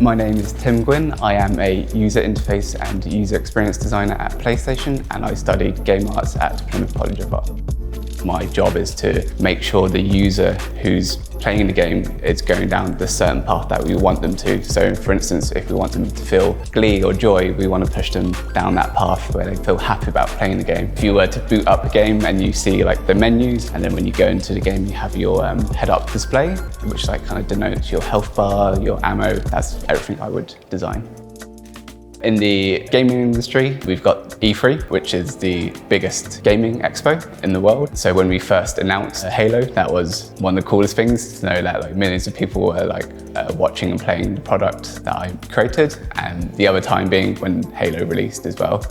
My name is Nguyen. I am a user interface and user experience designer at PlayStation, and I studied game arts at Plymouth College of Art. My job is to make sure the user who's playing the game is going down the certain path that we want them to. So for instance, if we want them to feel glee or joy, we want to push them down that path where they feel happy about playing the game. If you were to boot up a game and you see like the menus, and then when you go into the game, you have your head-up display, which like kind of denotes your health bar, your ammo. That's everything I would design. In the gaming industry, we've got E3, which is the biggest gaming expo in the world. So when we first announced Halo, that was one of the coolest things to know that like millions of people were watching and playing the product that I created, and the other time being when Halo released as well.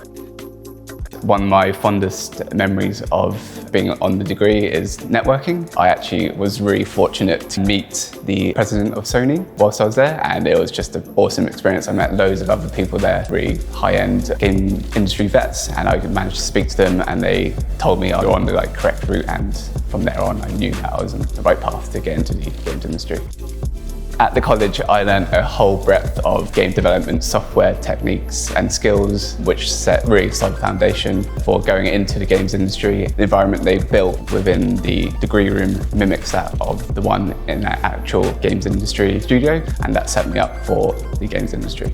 One of my fondest memories of being on the degree is networking. I actually was really fortunate to meet the president of Sony whilst I was there, and it was just an awesome experience. I met loads of other people there, really high-end game industry vets, and I managed to speak to them, and they told me I was on the correct route, and from there on I knew that I was on the right path to get into the games industry. At the college, I learned a whole breadth of game development software techniques and skills, which set a really solid foundation for going into the games industry. The environment they built within the degree room mimics that of the one in that actual games industry studio, and that set me up for the games industry.